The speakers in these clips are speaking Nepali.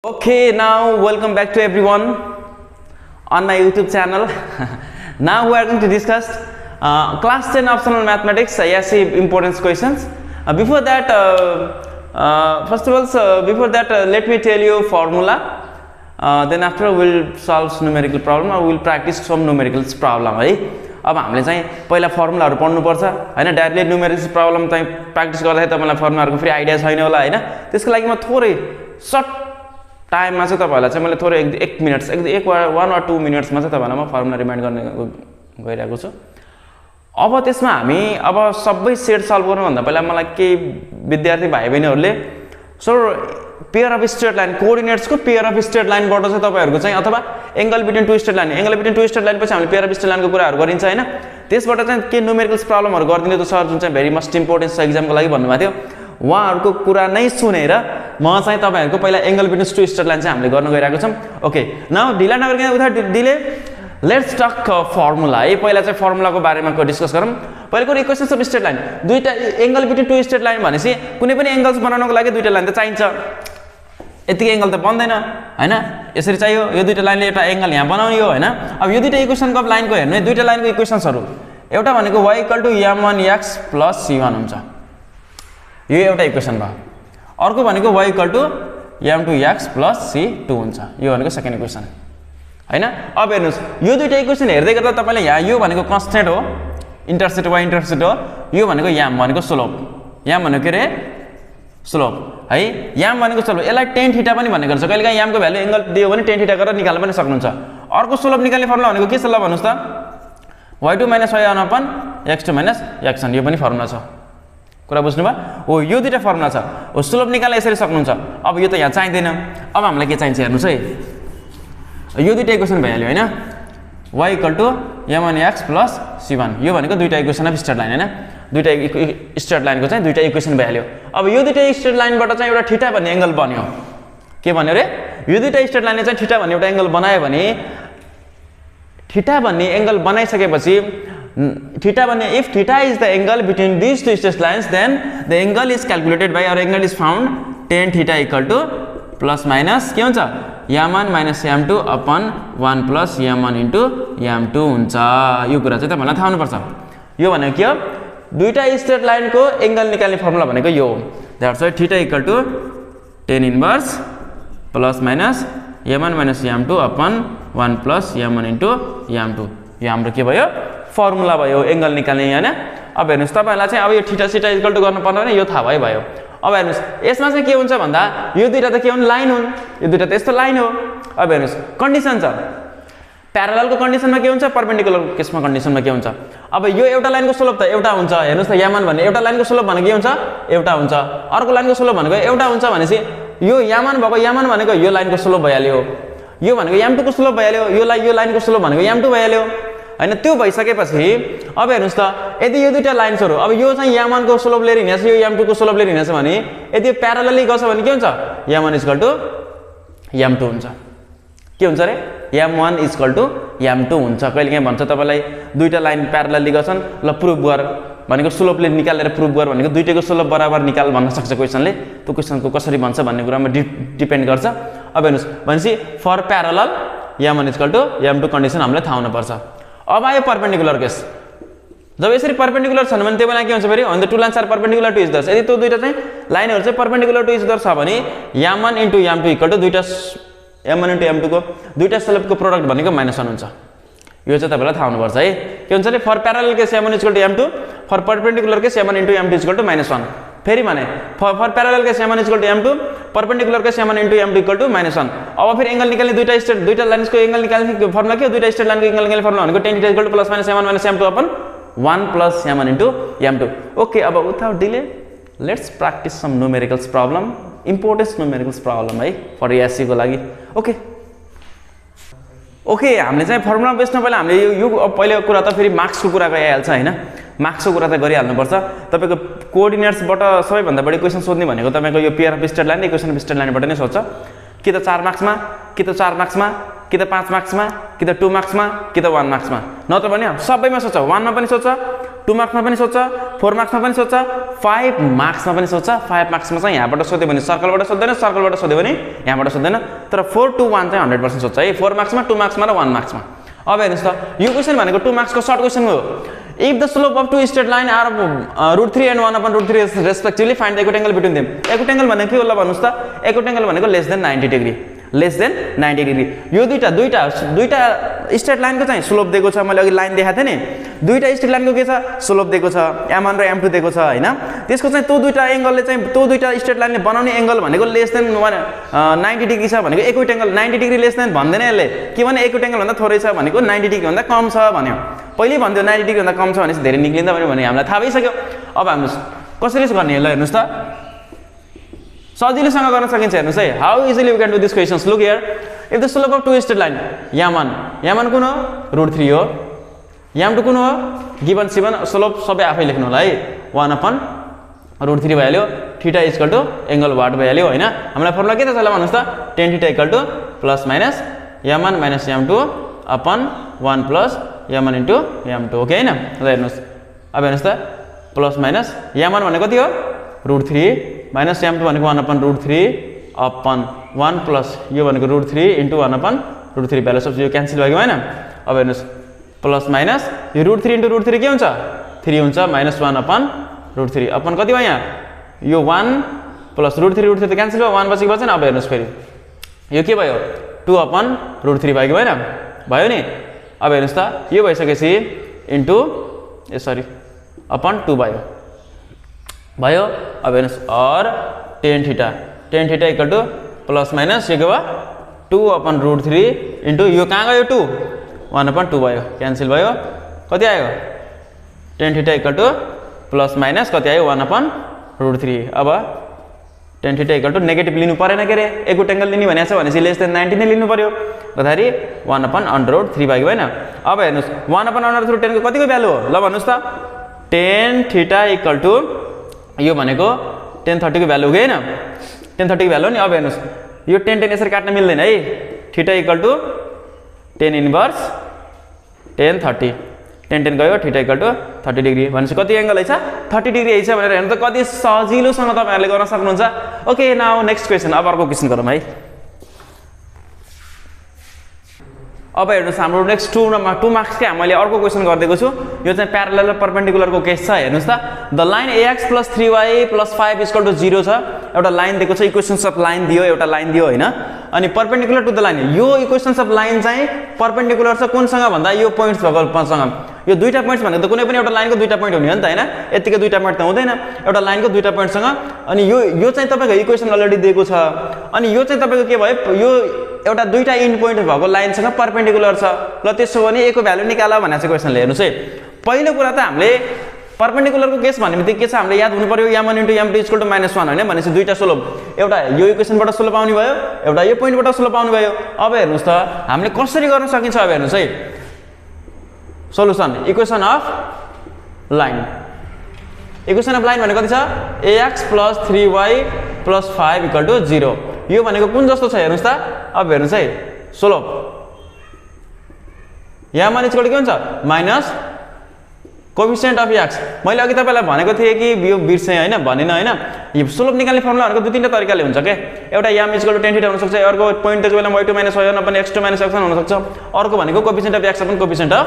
Okay, now welcome back to everyone on my YouTube channel. Now we are going to discuss class 10 optional mathematics ISC importance questions. Before that, first of all, let me tell you formula. Then after we'll solve numerical problem or we'll practice some numericals problem. Right? अब हामीले चाहिँ पहिला फर्मुलाहरु पढ्नु पर्छ हैन डाइरेक्टली न्युमेरिकल्स प्रब्लम चाहिँ प्र्याक्टिस गर्दाखेरि तपाईलाई फर्मुलाहरुको फ्री आइडिया छैन होला हैन त्यसको लागि म थोरै सर्ट टाइममा चाहिँ तपाईहरुलाई चाहिँ मैले थोरै 1 मिनेट 1 वा 2 मिनेट्समा चाहिँ तपाईहरुलाई म फर्मुला रिमाइन्ड गर्ने गइरहेको छु अब त्यसमा हामी अब सबै सेट सल्भ गर्नु भन्दा पहिला मलाई के विद्यार्थी भाइ बहिनीहरुले sir pair of straight line coordinates को पेयर अफ स्ट्रेट लाइन बाट चाहिँ तपाईहरुको चाहिँ अथवा angle between two straight line angle between two straight line पछि हामीले पेयर अफ स्ट्रेट लाइन को कुराहरु गरिन्छ हैन त्यसबाट चाहिँ के न्युमेरिकल्स प्रब्लमहरु गर्दिने त सर जुन चाहिँ भेरी मस्ट इम्पोर्टेन्ट छ एक्जामको लागि भन्नु भएको थियो उहाँहरुको कुरा नै सुनेर म चाहिँ तपाईहरुको पहिला angle between two straight line चाहिँ हामीले गर्न गइरहेको छौं ओके नाउ ढिला नगरिकन without delay let's talk formula है पहिला चाहिँ फर्मुलाको बारेमा डिस्कस गरौँ पहिलाको इक्वेशन्स अफ स्ट्रेट लाइन दुईटा angle between two straight line भनेसी कुनै पनि एंगल्स बनाउनको लागि दुईटा लाइन त चाहिन्छ यतिकै एंगल त बन्दैन हैन यसरी चाहियो यो दुईटा लाइनले एउटा एंगल यहाँ बनाउने हो हैन अब यो दुईटा इक्वेशनको अफ लाइनको हेर्नु है दुईटा लाइनको इक्वेशन्सहरु एउटा भनेको y = m1x + c1 हुन्छ यो एउटा इक्वेशन भयो अर्को भनेको y = m2x + c2 हुन्छ यो भनेको सेकेन्ड इक्वेशन हैन अब हेर्नुस् यो दुईटा इक्वेशन हेर्दै गर्दा तपाईले यहाँ यो भनेको कन्स्टेन्ट हो इन्टरसेप्ट y इन्टरसेप्ट हो यो भनेको m भनेको स्लोप m भनेको के रे स्लोप है m भनेको स्लोप यसलाई tan थीटा पनि भन्ने गर्छ कहिलेकाहीँ m को भ्यालु एंगल दियो भने tan थीटा गरेर निकाल्न पनि सक्नुहुन्छ अर्को स्लोप निकाल्ने फर्मुला भनेको के छ ल भन्नुस् त y2 - y1 / x2 - x1 यो पनि फर्मुला छ कुरा बुझ्नु भयो हो यो दुईटा फर्मुला छ हो स्लोप निकाल्न यसरी सक्नुहुन्छ अब यो त यहाँ चाहिदैन अब हामीलाई के चाहिन्छ हेर्नुस् है यो दुईटा इक्वेशन भइहाल्यो हैन y = m1x + c1 यो भनेको दुईटा इक्वेशन अफ स्ट्रेट लाइन हैन दुईटा स्ट्रेट लाइनको चाहिँ दुईटा इक्वेशन भइहाल्यो अब यो दुईटा स्ट्रेट लाइनबाट चाहिँ एउटा थीटा भन्ने एंगल बन्यो के भन्यो रे यो दुईटा स्ट्रेट लाइनले चाहिँ थीटा भन्ने एउटा एंगल बनायो भने थीटा भन्ने एंगल बनाइसकेपछि theta भन्ने if theta is the angle between these two straight lines then the angle is calculated by or angle is found tan theta = plus minus के हुन्छ m1 - m2 / 1 + m1 * m2 हुन्छ यो कुरा चाहिँ तपाईलाई थाहा हुनुपर्छ यो भनेको के हो दुईटा स्ट्रेट लाइनको एंगल निकाल्ने फर्मुला भनेको यो हो that's why theta = tan inverse plus minus m1 - m2 / 1 + m1 * m2 यो हाम्रो के भयो फर्मुला भयो एंगल निकाल्ने हैन अब हेर्नुस् तपाईहरुलाई चाहिँ अब यो थीटा सीटा इक्वल टु गर्न पर्दैन यो थाहा भयो अब हेर्नुस् यसमा चाहिँ के हुन्छ भन्दा यो दुईटा त के हुन् लाइन हुन् यो दुईटा त यस्तो लाइन हो अब हेर्नुस् कन्डिसन छ प्यारललको कन्डिसनमा के हुन्छ परपेन्डिकुलर केसमा कन्डिसनमा के हुन्छ अब यो एउटा लाइनको स्लोप त एउटा हुन्छ हेर्नुस् त m1 भन्ने एउटा लाइनको स्लोप भनेको के हुन्छ एउटा हुन्छ अर्को लाइनको स्लोप भनेको एउटा हुन्छ भनेसी यो m1 भएको m1 भनेको यो लाइनको स्लोप भइहाल्यो यो भनेको m2 को स्लोप भइहाल्यो यो लाइनको स्लोप भनेको m2 भइहाल्यो हैन त्यो भइसकेपछि अब हेर्नुस् त यदि यो दुईटा लाइन्सहरु अब यो चाहिँ m1 को स्लोप लिएर हिँड्छ यो m2 को स्लोप लिएर हिँड्छ भने यदि प्यारलली गछ भने के हुन्छ m1 = m2 हुन्छ के हुन्छ रे m1 = m2 हुन्छ कहिलेकाहीँ भन्छ तपाईलाई दुईटा लाइन प्यारलली गछन् ल प्रुफ गर भनेको स्लोपले निकालेर प्रुफ गर भनेको दुईटैको स्लोप बराबर निकाल भन्न सक्छ क्वेशनले त्यो क्वेशनको कसरी भन्छ भन्ने कुरामा डिपेन्ड गर्छ अब हेर्नुस् भनेसी for parallel m1 = m2 condition हामीलाई थाहा हुनु पर्छ अब आयो परपेन्डिकुलर केस जब यसरी परपेन्डिकुलर छन् भने त्यो बेला के हुन्छ फेरि on the two lines are perpendicular to each other यदि त्यो दुईटा चाहिँ लाइनहरु चाहिँ परपेन्डिकुलर टु इच अदर छ भने m1 * m2 = दुईटा m1 * m2 को दुईटा स्लोपको प्रोडक्ट भनेको -1 हुन्छ यो चाहिँ तपाईलाई थाहा हुनुपर्छ है के हुन्छ रे for parallel case m1 = m2 for perpendicular case m1 * m2 = -1 फेरि भने for parallel case m1 = m2 perpendicular case m1 * m2 = -1 अब फेरि एंगल निकाल्ने दुईटा लाइन्सको एंगल निकाल्ने फर्मुला के हो दुईटा स्ट्रेट लाइनको एंगल निकाल्ने फर्मुला भनेको tan θ = plus minus m1 - m2 / 1 + m1 * m2 okay अब without delay let's practice some numericals problem important numericals problem है फर एससी को लागि ओके ओके हामीले चाहिँ फर्मुला बेस्डमा पहिला हामीले यो पहिलेको कुरा त फेरि मार्क्सको कुरा गइहाल्छ हैन मार्क्सको कुरा त गरिहाल्नु पर्छ तपाईको कोअर्डिनेट्सबाट सबैभन्दा बढी क्वेशन सोध्ने भनेको तपाईको यो pair of straight line equation of straight लाइनबाट नै सोध्छ कि त 4 मार्क्समा कि त 4 मार्क्समा कि त 5 मार्क्समा कि त 2 मार्क्समा कि त 1 मार्क्समा नत्र भने सबैमा सोध्छ 1 मा पनि सोध्छ 2 मार्क्समा पनि सोध्छ 4 मार्क्समा पनि सोध्छ 5 मार्क्समा पनि सोध्छ 5 मार्क्समा चाहिँ यहाँबाट सोध्यो भने सर्कलबाट सोध्दैन सर्कलबाट सोध्यो भने यहाँबाट सोध्दैन तर 4 to 1 चाहिँ 100% सोध्छ है 4 मार्क्समा 2 मार्क्समा र 1 मार्क्समा अब हेर्नुस् त यो क्वेशन भनेको 2 मार्क्सको सर्ट क्वेशन हो if the slope of two straight line are √3 and 1/√3 respectively find the acute angle between them acute angle भनेको के होला भन्नुस् त acute angle भनेको less than 90 degree less than 90 degree यो दुईटा स्ट्रेट लाइनको चाहिँ स्लोप दिएको छ मैले अघि लाइन देखाएको थिएँ नि दुईटा स्ट्रेट लाइनको के छ स्लोप दिएको छ m1 र m2 दिएको छ हैन त्यसको चाहिँ त्यो दुईटा एंगलले चाहिँ त्यो दुईटा स्ट्रेट लाइनले बनाउने एंगल भनेको लेस देन 90 डिग्री छ भनेको acute angle 90 degree less than भन्दैन यसले के भने एक्युट एंगल भन्दा थोरै छ भनेको 90 डिग्री भन्दा कम छ भन्यो पहिले भन्थ्यो 90 डिग्री भन्दा कम छ भनेपछि धेरै निक्लिन्छ भने हामीलाई थाहा भइसक्यो अब हेर्नुस् कसरी गर्ने ल हेर्नुस् त सजिलोसँग गर्न सकिन्छ हेर्नुस् है how easily we can do this questions look here if the slope of two straight line m1 कुन हो √3 हो m2 कुन हो गिवन सिवन स्लोप सबै आफै लेख्नु होला है 1/√3 भइहाल्यो theta equal to angle what भइहाल्यो हैन हामीलाई फर्मुला के त छ ल भन्नुस् त tan theta equal to plus minus m1 minus m2 upon 1 plus m1 into m2 okay हैन ल हेर्नुस् अब हेर्नुस् त प्लस माइनस m1 भनेको कति हो √3 माइनस m2 भनेको 1/√3 अपन 1 प्लस यो भनेको √3 इन्टु 1/√3 भ्यालु सब यो क्यान्सल भयो हैन अब हेर्नुस् प्लस माइनस यो √3 इन्टु √3 के हुन्छ 3 हुन्छ माइनस 1/√3 अपन कति भयो यहाँ यो 1 प्लस √3 त क्यान्सल भयो 1 बचेको बचेन अब हेर्नुस् फेरि यो के भयो 2/√3 भयो हैन भयो नि अब हेर्नुस् त यो भइसकेपछि इन्टु सरी अपन 2 भयो अब हेर्नुस् और tan theta equal to plus minus यो के भयो 2/√3 इन्टु यो कहाँ गयो 2 1/2 भयो क्यान्सल भयो कति आयो tan theta equal to plus minus कति आयो 1/√3 अब tan theta equal to negative लिनु परेन के रे एक्युट एंगल लिनु भनेछ भनेपछि लेस देन 90 नै लिनु पर्यो गर्दाखेरि 1/√3 भयो हैन अब हेर्नुस् 1/√10 को कतिको भ्यालु हो ल भन्नुस् त tan थीटा इक्वल टु यो भनेको tan 30 को भ्यालु हो हैन tan 30 को भ्यालु नि अब हेर्नुस् यो tan यसरी काट्न मिल्दैन है theta equal to tan inverse tan 30 tan गयो थीटा इक्वल टु 30 डिग्री भनेपछि कति एंगल है छ 30 डिग्री है छ भनेर हेर्नु त कति सजिलोसँग तपाईहरुले गर्न सक्नुहुन्छ ओके नाउ नेक्स्ट क्वेशन अब अर्को क्वेशन गरौँ है अब हेर्नुस् हाम्रो नेक्स्ट 2 मार्क्स के मैले अर्को क्वेशन गर्दैको छु यो चाहिँ प्यारलल र परपेन्डिकुलर को केस छ हेर्नुस् त द लाइन ax + 3y + 5 = 0 छ एउटा लाइन दिएको छ इक्वेशन्स अफ लाइन दियो एउटा लाइन दियो हैन अनि परपेन्डिकुलर टु द लाइन यो इक्वेशन्स अफ लाइन चाहिँ परपेन्डिकुलर छ कुनसँग भन्दा यो पोइन्ट्स भएको सँग यो दुईटा पोइन्ट्स भनेको त कुनै पनि एउटा लाइनको दुईटा पोइन्ट हुने हो नि त हैन यतिकै दुईटा पोइन्ट त हुँदैन एउटा लाइनको दुईटा पोइन्ट सँग अनि यो चाहिँ तपाईको इक्वेशन अलरेडी दिएको छ अनि यो चाहिँ तपाईको के भयो यो एउटा दुईटा इन्ड पोइन्ट भएको लाइनसँग परपेन्डिकुलर छ ल त्यसो भने a को भ्यालु निकाल भनेको छ क्वेशनले हेर्नुस् है पहिलो कुरा त हामीले परपेन्डिकुलरको केस भन्ने बित्तिकै के छ हामीले याद हुनु पर्यो m1 * m2 = -1 हैन भनेपछि दुईटा स्लोप एउटा यो इक्वेशनबाट स्लोप आउने भयो एउटा यो पोइन्टबाट स्लोप आउने भयो अब हेर्नुस् त हामीले कसरी गर्न सकिन्छ अब हेर्नुस् है सोलुसन इक्वेशन अफ लाइन भनेको कति छ ax + 3y + 5 = 0 यो भनेको कुन जस्तो छ हेर्नुस् त अब हेर्नुस् है स्लोप यहाँ माने के हुन्छ माइनस कोएफिसिएन्ट अफ x मैले अघि तपाईलाई भनेको थिए कि यो बिर्से हैन भनेन हैन यो स्लोप निकाल्ने फर्मुला भनेको दुई तीनटा तरिकाले हुन्छ के एउटा m = tan थीटा हुन सक्छ अर्को पोइन्ट त्यसको बेला y2 - y1 upon x2 - x1 हुन सक्छ अर्को भनेको coefficient of x upon coefficient of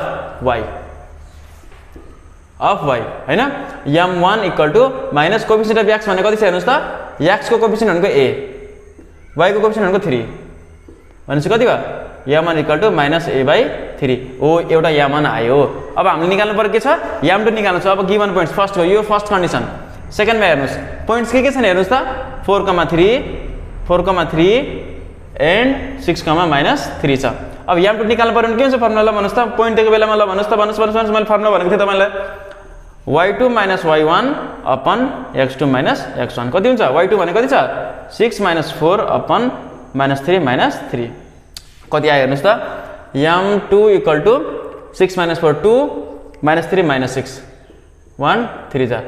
y हैन m1 = minus coefficient of x भनेको कति छ हेर्नुस् त x को कोएफिसिएन्ट भनेको a y को कोएफिसिएन्ट भनेको 3 भनेपछि कति भयो m1 = -a/3 ओ एउटा m1 आयो अब हामीले निकाल्नु पर्यो के छ m2 निकाल्नु छ अब गिवन पोइन्ट्स फर्स्ट हो यो फर्स्ट कन्डिसन सेकेन्डमा हेर्नुस् पोइन्ट्स के छन् हेर्नुस् त 4,3 एन्ड 6,-3 छ अब m2 निकाल्नु पर्यो भने के हुन्छ फर्मुला ल भन्नुस् त पोइन्ट दिएको बेलामा ल भन्नुस् त भन्नुस् मैले फर्मुला भनेको थिए तपाईलाई y2 - y1 upon x2 - x1 कति हुन्छ y2 भनेको कति छ 6 - 4 अपन -3 - 3 कति आयो हेर्नुस् त m2 = 6 - 4 2 -3 - 6 1 3 जा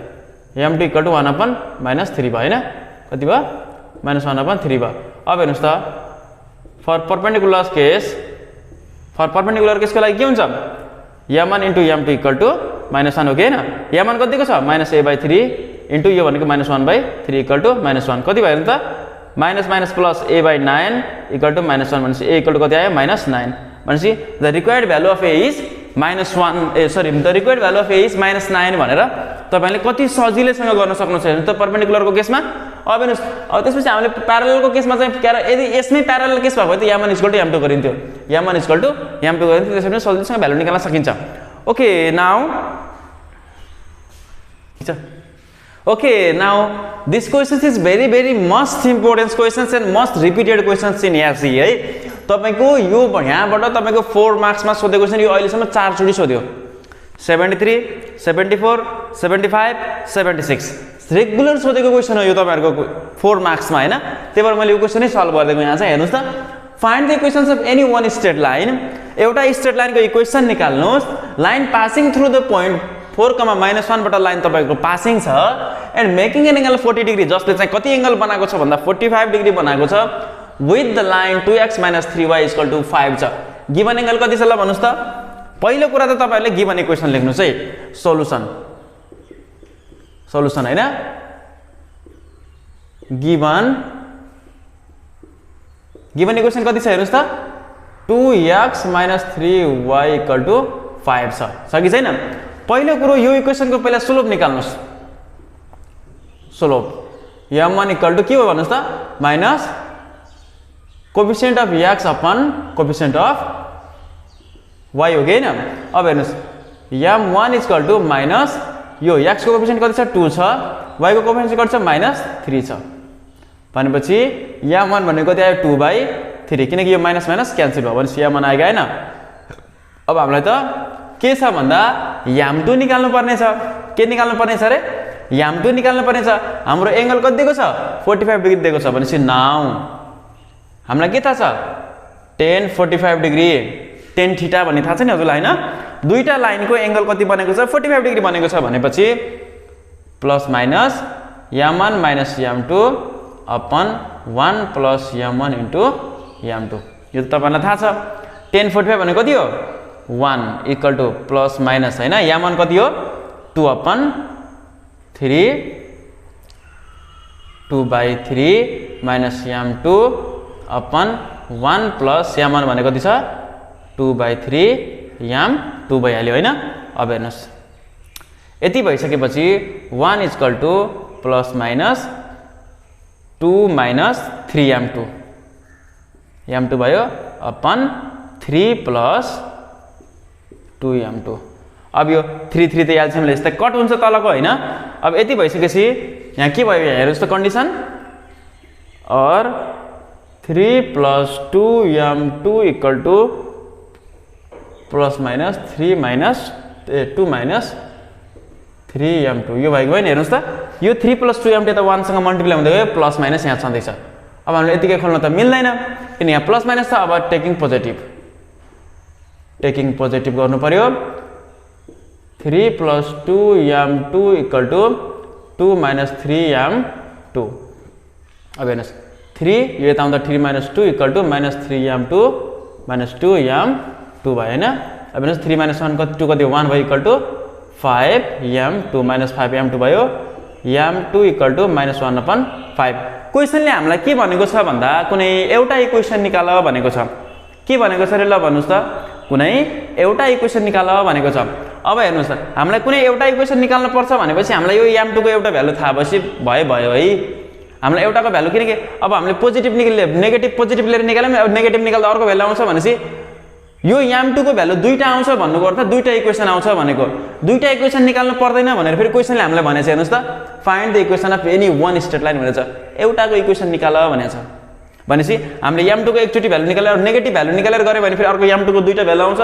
m2 = 1 अपन -3 भयो हैन कति भयो -1/3 भयो अब हेर्नुस् त फर परपेन्डिकुलर केसको लागि के हुन्छ m1 * m2 = -1 हो के हैन m1 कतिको छ -a/3 इन्टु यो भनेको -1/3 इक्वल टु -1 कति भयो त minus minus plus a by 9 equal to -1 भनेपछि a इक्वल टु कति आयो -9 भनेपछि the required value of a is -1 sorry the required value of a is -9 भनेर तपाईले कति सजिलैसँग गर्न सक्नुहुन्छ हेर्नु त परपेन्डिकुलरको केसमा अब हेर्नुस् अब त्यसपछि हामीले प्यारललको केसमा चाहिँ यदि यसमै प्यारलल केस भएको भए त m1 = m2 गरिन्थ्यो m1 = m2 गरिन्थ्यो त्यसैले सजिलैसँग भ्यालु निकाल्न सकिन्छ okay now Okay, now this question is very most important questions and most repeated questions in ASE है तपाईको यो यहाँबाट तपाईको 4 मार्क्स मा सोधेको छ नि यो अहिलेसम्म 4 चोटी सोध्यो 73 74 75 76 रेगुलर सोधेको क्वेशन हो यो तपाईहरुको 4 मार्क्स मा हैन त्यही भएर मैले यो क्वेशन नै सल्भ गर्दैछु यहाँ चाहिँ हेर्नुस् त find the equations of any one straight line एउटा स्ट्रेट लाइनको इक्वेशन निकाल्नुस् line passing through the point 4, -1 बाट लाइन तपाईको पासिङ छ and making an angle 40 degree जसले चाहिँ कति एंगल बनाएको छ भन्दा 45 डिग्री बनाएको छ with the line 2x - 3y = 5 छ गिवन एंगल कति छ ल भन्नुस् त पहिलो कुरा त तपाईहरुले गिवन इक्वेशन लेख्नुस् है सोलुसन हैन गिवन इक्वेशन कति छ हेर्नुस् त 2x - 3y = 5 छ कि छैन पहिलो कुरो यो इक्वेशनको पहिला स्लोप निकाल्नुस् स्लोप m1 = के हो भन्नुस् त minus coefficient of x upon coefficient of y हो हैन अब हेर्नुस् m1 = माइनस यो x को कोएफिसिएन्ट कति छ 2 छ y को कोएफिसिएन्ट कति छ -3 छ भनेपछि m1 भनेको कति आयो 2/3 किनकि यो माइनस माइनस क्यान्सल भयो भनेपछि m1 आएको हैन अब हामीलाई त के छ भन्दा m2 निकाल्नु पर्ने छ के निकाल्नु पर्ने छ रे m2 निकाल्नु पर्ने छ हाम्रो एंगल कति दिएको छ 45 डिग्री दिएको छ भनेपछि नाउ हामीलाई के थाहा छ tan 45 डिग्री tan थीटा भन्ने थाहा छ नि हजुरलाई हैन दुईटा लाइनको एंगल कति बनेको छ 45 डिग्री बनेको छ भनेपछि plus minus m1 - m2 upon 1 + m1 * m2 यो त तपाईलाई थाहा छ tan 45 भनेको कति हो 1 = प्लस माइनस हैन m1 कति हो 2/3 2/3 - m2 अपन 1 + m1 भनेको कति छ 2/3 m2 भइहाल्यो हैन अब हेर्नुस् यति भइसकेपछि 1 = प्लस माइनस 2 - 3m2 m2 भयो अपन 3 + 2m2 अब यो 3 3 त एलसीएम ले यस्तै कट हुन्छ तलको हैन अब यति भइसकेपछि यहाँ के भयो हेर्नुस् त कन्डिसन और 3 + 2m2 = प्लस माइनस 3 - 2 - 3m2 यो भएको हैन हेर्नुस् त यो 3 + 2m2 त 1 सँग मल्टिप्लाई हुँदै गयो प्लस माइनस यहाँ छँदैछ अब हामीले यतिकै खोल्न त मिल्दैन किन यहाँ प्लस माइनस छ अब टेकिङ पोजिटिभ गर्नु पर्यो 3 + 2m2 = 2 - 3m2 अब हेर्नुस् 3 यो यता आउँदा 3 - 2 = -3m2 - 2m2 भयो हैन अब हेर्नुस् 3 - 1 कति 2 कति 1 भयो = 5m2 - 5m2 भयो m2 = -1/5 क्वेशनले हामीलाई के भनेको छ भन्दा कुनै एउटा इक्वेशन निकाल भनेको छ के भनेको छ रे ल भन्नुस् त कुनै एउटा इक्वेशन निकाल भनेको छ अब हेर्नुस् त हामीलाई कुनै एउटा इक्वेशन निकाल्नु पर्छ भनेपछि हामीलाई यो m2 को एउटा भ्यालु थाहा भएपछि भयो है हामीलाई एउटाको भ्यालु किनकि अब हामीले पोजिटिभ निकाल्ने नेगेटिभ पोजिटिभ लिएर निकाल्यौं अब नेगेटिभ निकाल्दा अर्को भ्यालु आउँछ भनेपछि यो m2 को भ्यालु दुईटा आउँछ भन्नुको अर्थ दुईटा इक्वेशन आउँछ भनेको दुईटा इक्वेशन निकाल्नु पर्दैन भनेर फेरि क्वेशनले हामीलाई भनेछ हेर्नुस् त find the equation of any one straight line भनेछ एउटाको इक्वेशन निकाल भनेछ भनेपछि हामीले m2 को एकचोटी भ्यालु निकालेर नेगेटिभ भ्यालु निकालेर गरे भने फेरि अर्को m2 को दुईटा भ्यालु आउँछ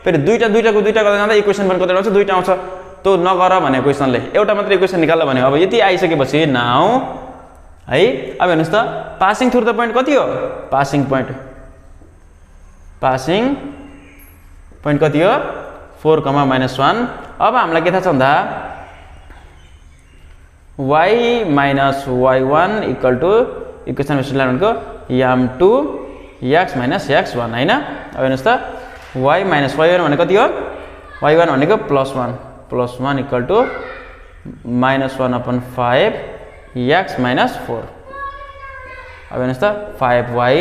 फेरि दुईटा गर्दा जाँदा इक्वेशन पनि कति आउँछ दुईटा आउँछ त्यो नगर भने क्वेशनले एउटा मात्र इक्वेशन निकाल भने अब यति आइसकेपछि नाउ है अब हेर्नुस् त पासिङ थ्रु द पोइन्ट कति हो पासिङ पोइन्ट कति हो 4, -1 अब हामीलाई के थाहा छ भन्दा y - y1 = equation straight line भनेको m2 x - x1 हैन अब हेर्नुस् त y - y1 भनेको कति हो y1 भनेको +1 = -1/5 x - 4। अब हेर्नुहोस् त 5y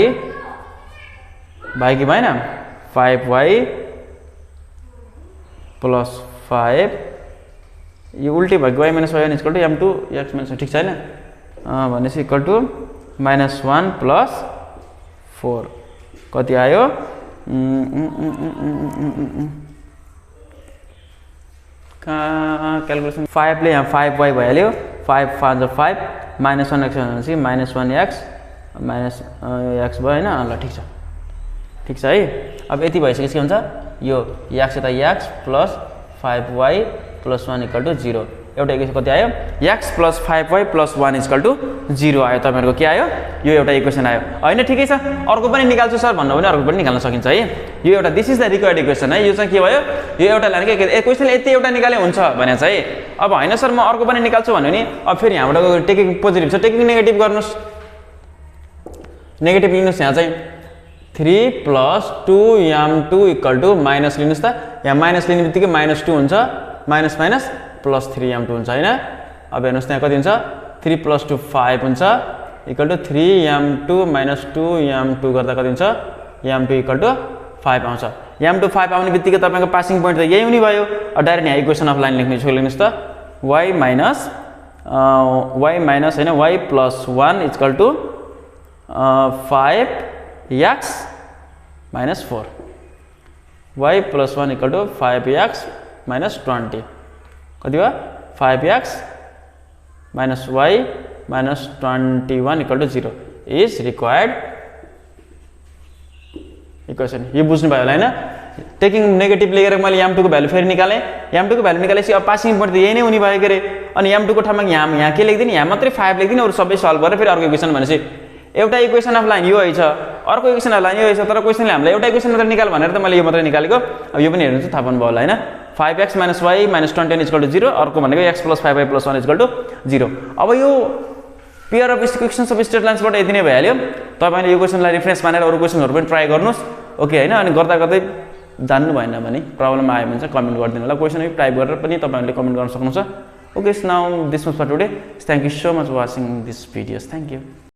भाइ कि भएन 5y + 5 यो उल्टी भएको y - y = m2 x - ठीक छैन भनेपछि इक्वल टु -1 + 4 कति आयो क्याल्कुलेसन 5 ले यहाँ 5y भइहाल्यो 5 5 = 5 -1x भनेपछि -1x -x भयो हैन ल ठीक छ है। अब यति भइसकेपछि के हुन्छ यो x यता x + 5y + 1 = 0 एउटा इक्वेसन कति आयो x + 5y + 1 = 0 आयो तपाईहरुको के आयो यो एउटा इक्वेसन आयो हैन ठिकै छ अर्को पनि निकाल्छु सर भन्नु भने अर्को पनि निकाल्न सकिन्छ है यो एउटा this is the required equation है यो चाहिँ के भयो यो एउटा लाइन के इक्वेसन यति एउटा निकाले हुन्छ भने चाहिँ अब हैन सर म अर्को पनि निकाल्छु भन्नु नि अब फेरि यहाँबाट टेकिङ पोजिटिभ छ टेकिङ नेगेटिभ गर्नुस् नेगेटिभ लिनुस् यहाँ चाहिँ 3 + 2m2 = माइनस लिनुस् त यहाँ माइनस लिने बित्तिकै -2 हुन्छ माइनस माइनस +3m2 हुन्छ हैन अब हेर्नुस् त्यहाँ कति हुन्छ 3 + 2 5 हुन्छ = 3m2 - 2m2 गर्दा कति हुन्छ m2 = 5 आउँछ m2 5 आउने बित्तिकै तपाईको पासिङ पोइन्ट त यही हुने भयो डाइरेक्ट यहाँ इक्वेसन अफ लाइन लेख्नु छ लेख्नुस् त y minus हैन y + 1 = 5x - 4 y + 1 = 5x - 20 कति भयो 5x - y - 21 = 0 is required equation यो बुझ्नु भयो होला हैन टेकिङ नेगेटिभ लिएर मैले m2 को भ्यालु फेरि निकाले m2 को भ्यालु निकालेपछि अब पासिङ पोइन्ट त यही नै हुने भयो के रे अनि m2 को ठाउँमा यहाँ के लेख्दिन यहाँ मात्रै 5 लेख्दिन अरु सबै सल्भ गरेर फेरि अर्को इक्वेसन भनेपछि एउटा इक्वेसन अफ लाइन यो है छ अर्को इक्वेसन अफ लाइन यो है छ तर क्वेशनले हामीलाई एउटा इक्वेसन मात्र निकाल भनेर त मैले यो मात्रै निकालेको अब यो पनि हेर्नुहुन्छ थाहा पाउनु भयो होला हैन 5x - y - 20 = 0 अर्को भनेको x + 5y + 1 = 0 अब यो pair of equations of straight lines बाट यति नै भइहाल्यो तपाईले यो क्वेशनलाई रेफरेन्स मानेर अरु क्वेशनहरु पनि ट्राई गर्नुस् ओके हैन अनि गर्दा गर्दै जान्नु भएन भने प्रब्लम आयो भने चाहिँ कमेन्ट गरिदिनु होला क्वेशन टाइप गरेर पनि तपाईहरुले कमेन्ट गर्न सक्नुहुन्छ okay so now this was for today thank you so much watching this videos thank you